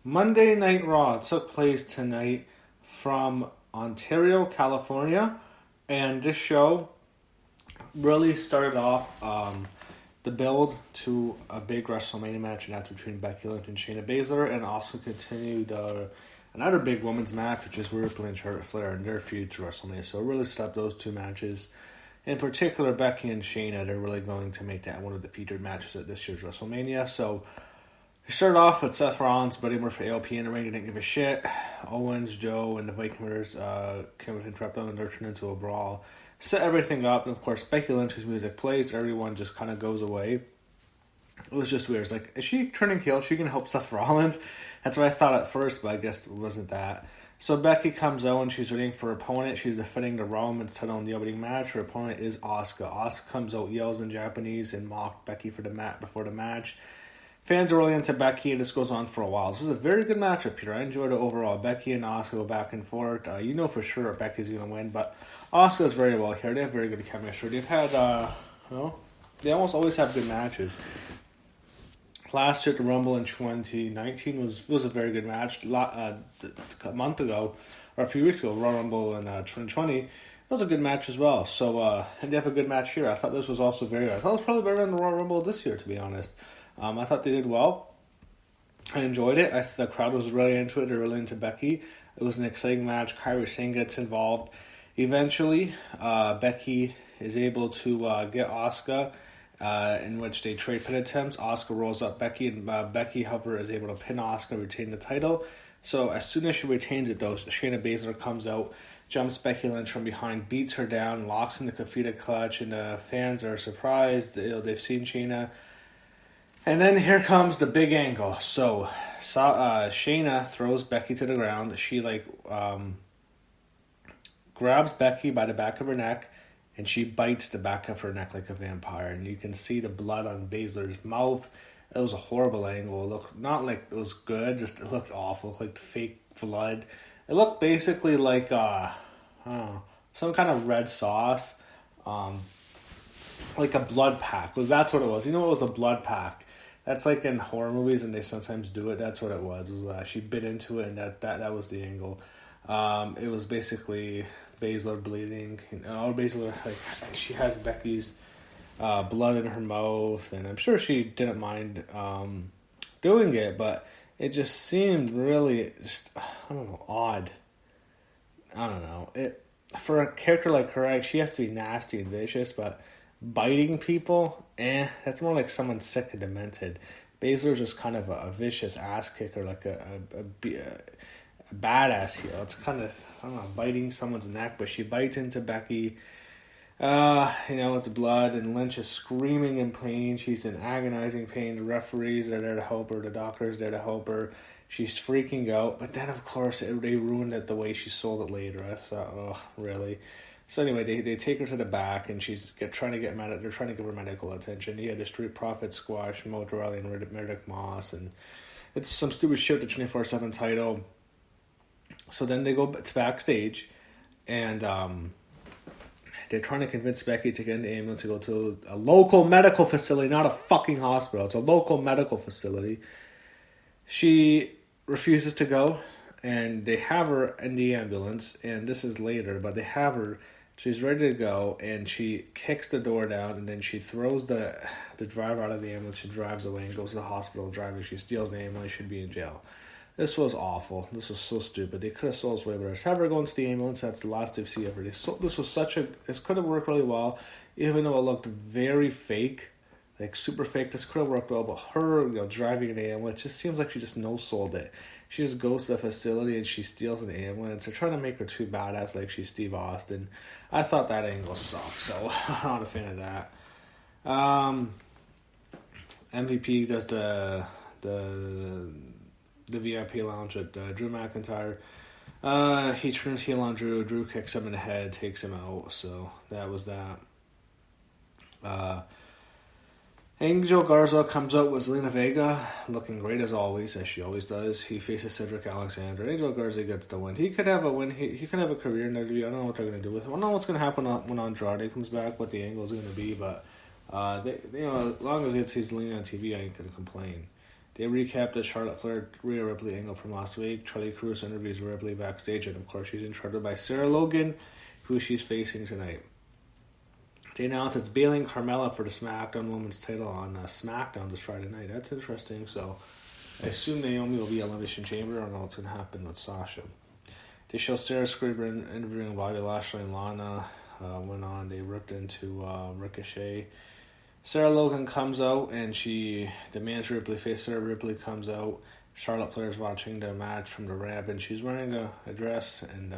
Monday Night Raw took place tonight from Ontario, California, and this show really started off the build to a big WrestleMania match, and that's between Becky Lynch and Shayna Baszler, and also continued another big women's match, which is Rhea Ripley and Charlotte Flair and their feud to WrestleMania. So it really set up those two matches. In particular, Becky and Shayna, they're really going to make that one of the featured matches at this year's WrestleMania. So we started off with Seth Rollins, Buddy Murphy, AOP in the ring. They didn't give a shit. Owens, Joe, and the Viking Raiders came with interrupted and turned into a brawl. Set everything up, and of course, Becky Lynch's music plays. Everyone just kind of goes away. It was just weird. It's like, is she turning heel? Is she going to help Seth Rollins? That's what I thought at first, but I guess it wasn't that. So Becky comes out and she's waiting for her opponent. She's defending the Raw Women's title in the opening match. Her opponent is Asuka. Asuka comes out, yells in Japanese, and mocked Becky for the before the match. Fans are really into Becky, and this goes on for a while. This was a very good matchup here. I enjoyed it overall. Becky and Asuka go back and forth. You know for sure Becky's going to win, but Asuka's very well here. They have very good chemistry. They've had, they almost always have good matches. Last year at the Rumble in 2019 was a very good match. A month ago, or a few weeks ago, Royal Rumble in 2020, it was a good match as well. So, and they have a good match here. I thought this was also very good. I thought it was probably better than the Royal Rumble this year, to be honest. I thought they did well. I enjoyed it. The crowd was really into it. They're really into Becky. It was an exciting match. Kairi Sane gets involved. Eventually, Becky is able to get Asuka, in which they trade pin attempts. Asuka rolls up Becky, and Becky, however, is able to pin Asuka and retain the title. So as soon as she retains it, though, Shayna Baszler comes out, jumps Becky Lynch from behind, beats her down, locks in the Kafita clutch, and the fans are surprised. They've seen Shayna. And then here comes the big angle. So Shayna throws Becky to the ground. She grabs Becky by the back of her neck, and she bites the back of her neck like a vampire. And you can see the blood on Baszler's mouth. It was a horrible angle. It looked not like it was good, just it looked awful. It looked like fake blood. It looked basically like some kind of red sauce, like a blood pack. That's what it was. You know, it was a blood pack. That's like in horror movies, and they sometimes do it. That's what it was. It was she bit into it, and that was the angle. It was basically Baszler bleeding. Or Baszler, she has Becky's blood in her mouth, and I'm sure she didn't mind doing it, but it just seemed really odd. I don't know. For a character like her, she has to be nasty and vicious, but biting people, that's more like someone sick and demented. Baszler's just kind of a vicious ass kicker, like a badass heel. It's kind of, biting someone's neck, but she bites into Becky. It's blood, and Lynch is screaming in pain. She's in agonizing pain. The referees are there to help her. The doctor's there to help her. She's freaking out, but then, of course, they ruined it the way she sold it later. I thought, really? So anyway, they take her to the back, and they're trying to give her medical attention. Yeah, the Street Profits squash Mo Riley and Riddick Moss, and it's some stupid shit, the 24/7 title. So then they go to backstage, and they're trying to convince Becky to get in the ambulance to go to a local medical facility, not a fucking hospital. It's a local medical facility. She refuses to go, and they have her in the ambulance, and this is later, but they have her. She's ready to go, and she kicks the door down, and then she throws the driver out of the ambulance. She drives away and goes to the hospital driving. She steals the ambulance. Should be in jail. This was awful. This was so stupid. They could have sold us way better. Have her go into the ambulance. That's the last they've seen ever. This could have worked really well, even though it looked very fake, like super fake. This could have worked well, but her driving an ambulance just seems like she just no-sold it. She just goes to the facility and she steals an ambulance. They're trying to make her too badass like she's Steve Austin. I thought that angle sucked, so I'm not a fan of that. MVP does the VIP lounge at Drew McIntyre. He turns heel on Drew. Drew kicks him in the head, takes him out. So that was that. Angel Garza comes out with Zelina Vega, looking great as always, as she always does. He faces Cedric Alexander. Angel Garza gets the win. He could have a win. He could have a career in WWE. I don't know what they're going to do with him. I don't know what's going to happen when Andrade comes back, what the angle is going to be, but as long as it's Zelina on TV, I ain't going to complain. They recapped the Charlotte Flair Rhea Ripley angle from last week. Charlie Cruz interviews Ripley backstage, and of course she's interrupted by Sarah Logan, who she's facing tonight. They announced it's Bayley and Carmella for the SmackDown Women's title on SmackDown this Friday night. That's interesting. So I assume Naomi will be Elimination Chamber. I don't know what's going to happen with Sasha. They show Sarah Scriber interviewing Bobby Lashley and Lana. Went on. They ripped into Ricochet. Sarah Logan comes out and she demands Ripley face. Sarah Ripley comes out. Charlotte Flair's watching the match from the ramp, and she's wearing a dress, and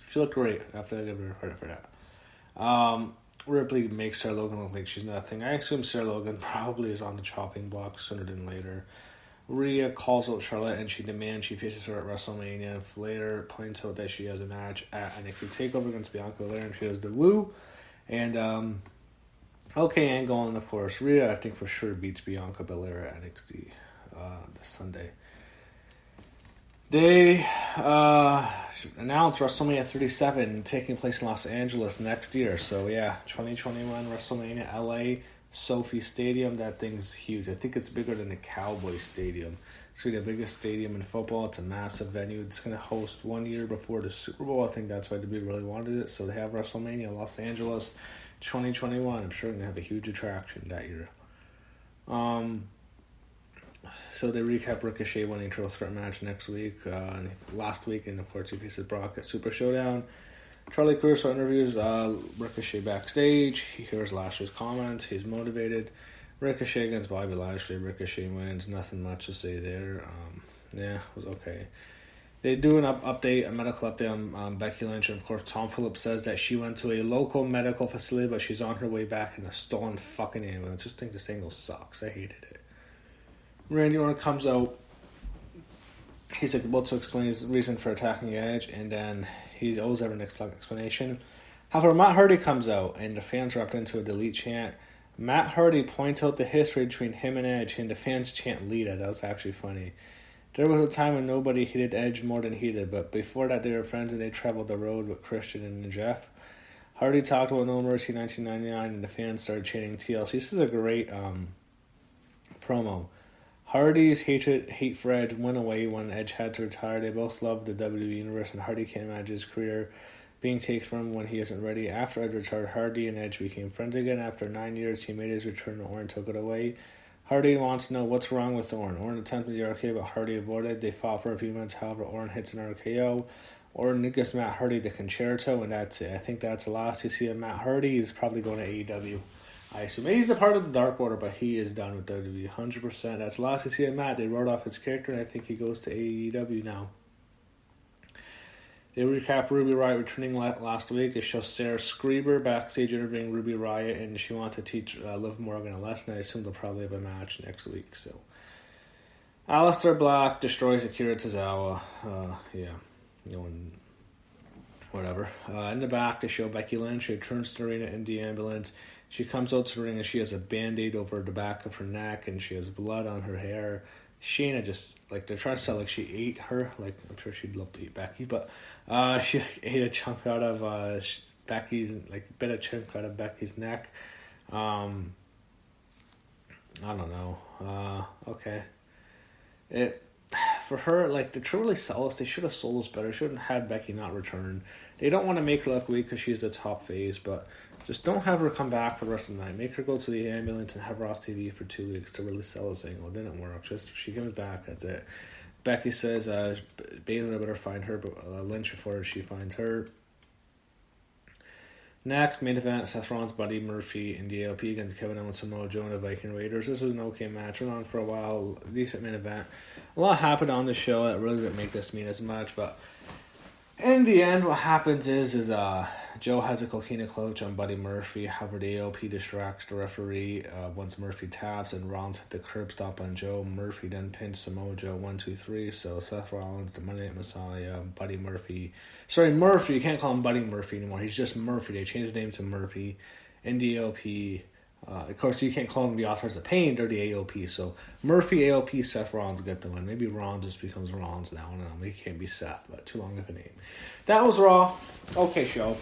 she looked great. I have to give her credit for that. Ripley makes Sarah Logan look like she's nothing. I assume Sarah Logan probably is on the chopping block sooner than later. Rhea calls out Charlotte and she demands she faces her at WrestleMania. Flair points out that she has a match at NXT TakeOver against Bianca Belair, and she has the woo. And okay, angle, and of course Rhea I think for sure beats Bianca Belair at NXT this Sunday. They announced WrestleMania 37 taking place in Los Angeles next year. So yeah, 2021 WrestleMania LA Sophie Stadium. That thing's huge. I think it's bigger than the Cowboy Stadium. It's really the biggest stadium in football. It's a massive venue. It's going to host 1 year before the Super Bowl. I think that's why WWE really wanted it. So they have WrestleMania Los Angeles 2021. I'm sure they're going to have a huge attraction that year. So they recap Ricochet winning triple threat match next week, last week, and of course he faces Brock at Super Showdown. Charlie Cruz interviews Ricochet backstage. He hears Lashley's comments. He's motivated. Ricochet against Bobby Lashley. Ricochet wins. Nothing much to say there. Yeah, it was okay. They do an update, a medical update on Becky Lynch, and of course Tom Phillips says that she went to a local medical facility, but she's on her way back in a stolen fucking ambulance. Just think this angle sucks. I hated it. Randy Orton comes out. He's able to explain his reason for attacking Edge, and then he always have an explanation. However, Matt Hardy comes out, and the fans erupt into a delete chant. Matt Hardy points out the history between him and Edge, and the fans chant Lita. That was actually funny. There was a time when nobody hated Edge more than he did, but before that they were friends and they traveled the road with Christian and Jeff. Hardy talked about No Mercy 1999, and the fans started chanting TLC. This is a great promo. Hardy's hate for Edge went away when Edge had to retire. They both loved the WWE Universe, and Hardy can't imagine his career being taken from him when he isn't ready. After Edge retired, Hardy and Edge became friends again. After 9 years, he made his return, and Orton took it away. Hardy wants to know what's wrong with Orton. Orton attempted the RKO, but Hardy avoided. They fought for a few minutes, however, Orton hits an RKO. Orton gives Matt Hardy the concerto, and that's it. I think that's the last you see of Matt Hardy. He's probably going to AEW. I assume he's the part of the Dark Order, but he is done with WWE 100%. That's the last you see of Matt. They wrote off his character, and I think he goes to AEW now. They recap Ruby Riott returning last week. They show Sarah Scriber backstage interviewing Ruby Riott, and she wants to teach Liv Morgan a lesson. I assume they'll probably have a match next week. So, Aleister Black destroys Akira Tozawa. Whatever. In the back, they show Becky Lynch. She returns to the arena in the ambulance. She comes out to the ring and she has a band-aid over the back of her neck and she has blood on her hair. Shayna just, they're trying to sell she ate her. I'm sure she'd love to eat Becky, but she ate a chunk out of Becky's, bit a chunk out of Becky's neck. I don't know. Okay. For her, to truly sell us, they should have sold us better. Shouldn't have had Becky not return. They don't want to make her look weak because she's the top phase, but just don't have her come back for the rest of the night. Make her go to the ambulance and have her off TV for 2 weeks to really sell this angle. It didn't work. Just she comes back, that's it. Becky says Bayley better find her, but Lynch before she finds her. Next, main event, Seth Rollins, Buddy Murphy, and the AOP against Kevin Owens, Samoa Joe, and the Viking Raiders. This was an okay match. Went on for a while. Decent main event. A lot happened on the show that really didn't make this mean as much, but in the end, what happens is Joe has a coquina clutch on Buddy Murphy. However, the AOP distracts the referee once Murphy taps, and Rollins hit the curb stop on Joe. Murphy then pins Samoa Joe 1, 2, 3. So Seth Rollins, the Monday Night Messiah, Buddy Murphy. Sorry, Murphy. You can't call him Buddy Murphy anymore. He's just Murphy. They changed his name to Murphy. In the AOP. Of course, you can't call him the Authors of Pain. They're the AOP. So Murphy, AOP, Seth Rollins get the win. Maybe Rollins just becomes Rollins now. I don't know. Maybe he can't be Seth, but too long of a name. That was Raw. Okay show.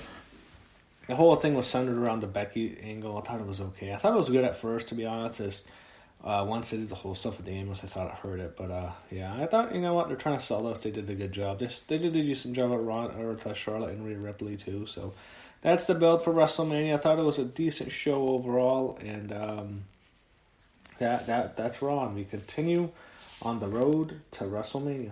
The whole thing was centered around the Becky angle. I thought it was okay. I thought it was good at first, to be honest. Once they did the whole stuff with the ambulance, I thought I heard it, but yeah, I thought, you know what, they're trying to sell us. They did a good job. They did a decent job at Charlotte and Rhea Ripley too. So that's the build for WrestleMania. I thought it was a decent show overall, and that's Raw. And we continue on the road to WrestleMania.